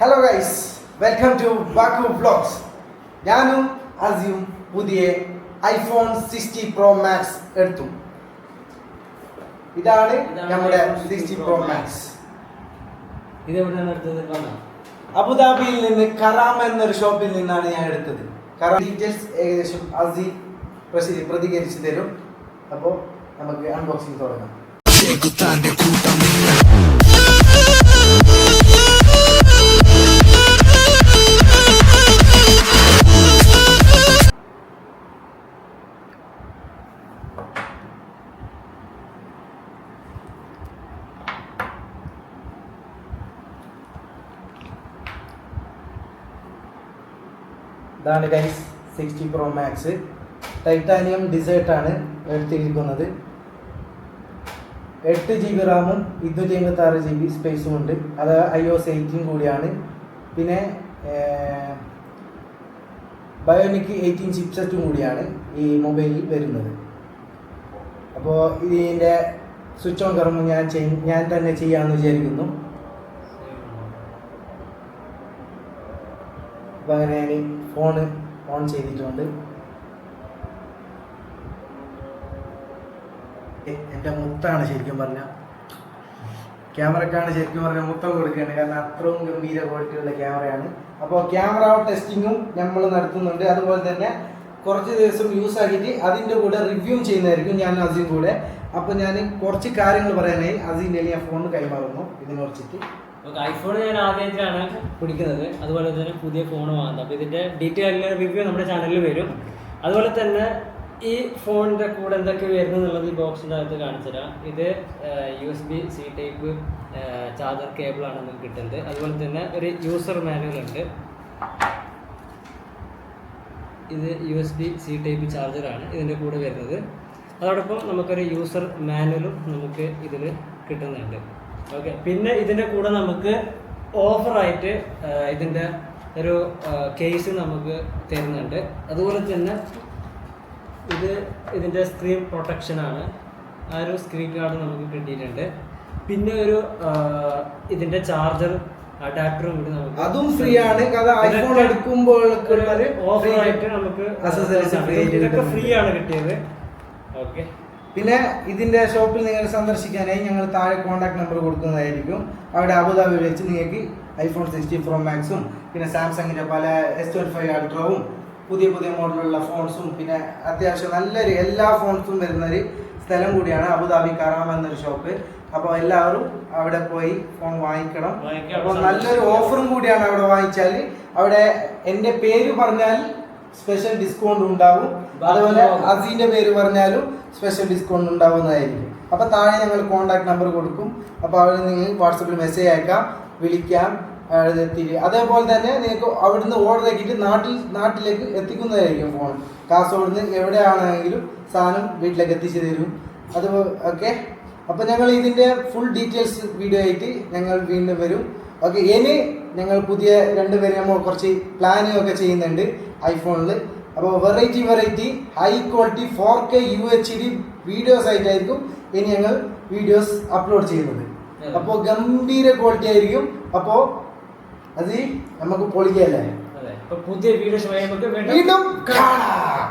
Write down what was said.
Hello guys, welcome to back vlogs. ഞാനും അസിയും പുതിയ ഐഫോൺ 60 Pro Max എടുത്തു. ഇതാണ് നമ്മുടെ 60 Pro Max. ഇതെവിടെയാണ് എടുത്തത്? അബുദാബിയിൽ നിന്ന് കറാമ എന്നൊരു ഷോപ്പിൽ നിന്നാണ് ഞാൻ എടുത്തത്. ഡീറ്റെയിൽസ് ഏകദേശം അസി പ്രതികരിച്ചു തരും. അപ്പോൾ നമുക്ക് അൺബോക്സിംഗ് തുടങ്ങാം. ഇതാണ് ഗൈസ് 60 Pro Max. ടൈറ്റാനിയം ഡിസേർട്ടാണ് എടുത്തിരിക്കുന്നത്. 8 GB റാമും 256 GB സ്പേസും ഉണ്ട്. അത് iOS 18 കൂടിയാണ്. പിന്നെ ബയോണിക് 18 ചിപ്സെറ്റും കൂടിയാണ് ഈ മൊബൈലിൽ വരുന്നത്. അപ്പോൾ ഇതിൻ്റെ സ്വിച്ച് ഓൺ കർമ്മം ഞാൻ തന്നെ ചെയ്യാമെന്ന് വിചാരിക്കുന്നു. അപ്പോൾ അങ്ങനെ ഞാൻ ഫോണ് ഓൺ ചെയ്തിട്ടുണ്ട്. എൻ്റെ മുത്താണ് ശരിക്കും പറഞ്ഞാൽ, ക്യാമറക്കാണ് ശരിക്കും പറഞ്ഞാൽ മുത്തം കൊടുക്കേണ്ടത്. കാരണം അത്രയും ഗംഭീര ക്വാളിറ്റിയുള്ള ക്യാമറയാണ്. അപ്പോൾ ക്യാമറ ടെസ്റ്റിങ്ങും നമ്മൾ നടത്തുന്നുണ്ട്. അതുപോലെ തന്നെ കുറച്ച് ദിവസം യൂസ് ആക്കിയിട്ട് അതിൻ്റെ കൂടെ റിവ്യൂ ചെയ്യുന്നതായിരിക്കും ഞാൻ അസിയും കൂടെ. അപ്പോൾ ഞാൻ കുറച്ച് കാര്യങ്ങൾ പറയാനായി അസിൻ്റെ ഞാൻ ഫോൺ കൈമാറുന്നു ഇതിനെ കുറിച്ചിട്ട്. ഐഫോൺ ഞാൻ ആദ്യമായിട്ടാണ് പിടിക്കുന്നത്, അതുപോലെ തന്നെ പുതിയ ഫോൺ വാങ്ങുന്നത്. അപ്പോൾ ഇതിൻ്റെ ഡീറ്റെയിൽ റിവ്യൂ നമ്മുടെ ചാനലിൽ വരും. അതുപോലെ തന്നെ ഈ ഫോണിൻ്റെ കൂടെ എന്തൊക്കെ വരുന്നു എന്നുള്ളത് ഈ ബോക്സിൻ്റെ അകത്ത് കാണിച്ചു തരാം. ഇത് USB-C ടൈപ്പ് ചാർജർ കേബിളാണ് നമുക്ക് കിട്ടുന്നത്. അതുപോലെ തന്നെ ഒരു യൂസർ മാനുവൽ ഉണ്ട്. ഇത് USB-C ടൈപ്പ് ചാർജറാണ് ഇതിൻ്റെ കൂടെ വരുന്നത്. അതോടൊപ്പം നമുക്കൊരു യൂസർ മാനുവലും നമുക്ക് ഇതിൽ കിട്ടുന്നുണ്ട്. ഓക്കെ, പിന്നെ ഇതിൻ്റെ കൂടെ നമുക്ക് ഓഫറായിട്ട് ഇതിൻ്റെ ഒരു കേസ് നമുക്ക് തരുന്നുണ്ട്. അതുപോലെ തന്നെ ഇതിൻ്റെ സ്ക്രീൻ പ്രൊട്ടക്ഷനാണ്. ആ ഒരു സ്ക്രീൻ ഗാർഡ് നമുക്ക് കിട്ടിയിട്ടുണ്ട്. പിന്നെ ഒരു ഇതിൻ്റെ ചാർജർ അഡാപ്റ്ററും കൂടി നമുക്ക് അതും ഫ്രീ ആണ്. ഐഫോൺ എടുക്കുമ്പോൾ ഓഫറായിട്ട് നമുക്ക് ഇതൊക്കെ ഫ്രീ ആണ് കിട്ടിയത്. ഓക്കെ, പിന്നെ ഇതിൻ്റെ ഷോപ്പിൽ നിങ്ങൾ സന്ദർശിക്കാനായി ഞങ്ങൾ താഴെ കോൺടാക്ട് നമ്പർ കൊടുക്കുന്നതായിരിക്കും. അവിടെ അബുദാബിയിൽ വെച്ച് നിങ്ങൾക്ക് ഐഫോൺ 60 Pro Maxും പിന്നെ സാംസങ്ങിൻ്റെ പല S25 അൾട്രവും പുതിയ മോഡലുള്ള ഫോൺസും പിന്നെ അത്യാവശ്യം നല്ലൊരു എല്ലാ ഫോൺസും വരുന്നൊരു സ്ഥലം കൂടിയാണ് അബുദാബി കറാമ എന്നൊരു ഷോപ്പ്. അപ്പോൾ എല്ലാവരും അവിടെ പോയി ഫോൺ വാങ്ങിക്കണം. അപ്പോൾ നല്ലൊരു ഓഫറും കൂടിയാണ്. അവിടെ വാങ്ങിച്ചാൽ അവിടെ എൻ്റെ പേര് പറഞ്ഞാൽ സ്പെഷ്യൽ ഡിസ്കൗണ്ട് ഉണ്ടാവും. അതുപോലെ അസീൻ്റെ പേര് പറഞ്ഞാലും സ്പെഷ്യൽ ഡിസ്കൗണ്ട് ഉണ്ടാവുന്നതായിരിക്കും. അപ്പോൾ താഴെ ഞങ്ങൾ കോൺടാക്ട് നമ്പർ കൊടുക്കും. അപ്പോൾ അവിടെ നിങ്ങൾ വാട്സപ്പിൽ മെസ്സേജ് അയക്കാം, വിളിക്കാം, അതേപോലെ തന്നെ നിങ്ങൾക്ക് അവിടുന്ന് ഓർഡർ ആക്കിയിട്ട് നാട്ടിലേക്ക് എത്തിക്കുന്നതായിരിക്കും ഫോൺ. കാസർഗോഡ് നിന്ന് എവിടെയാണെങ്കിലും സാധനം വീട്ടിലേക്ക് എത്തിച്ചു തരും. അത് ഓക്കെ. അപ്പോൾ ഞങ്ങൾ ഇതിൻ്റെ ഫുൾ ഡീറ്റെയിൽസ് വീഡിയോ ആയിട്ട് ഞങ്ങൾ വീണ്ടും വരും. ഓക്കെ, ഇനി ഞങ്ങൾ പുതിയ 2 പേര് നമ്മൾ കുറച്ച് പ്ലാനിങ് ഒക്കെ ചെയ്യുന്നുണ്ട് ഐഫോണിൽ. അപ്പോൾ variety high quality 4K UHD videos ആയിട്ടായിരിക്കും ഇനി ഞങ്ങൾ വീഡിയോസ് അപ്ലോഡ് ചെയ്യുന്നത്. അപ്പോൾ ഗംഭീര ക്വാളിറ്റി ആയിരിക്കും. അപ്പോൾ അത് നമുക്ക് പൊളിക്കല്ലേ. പുതിയ വീഡിയോസ് വീണ്ടും കാണാം.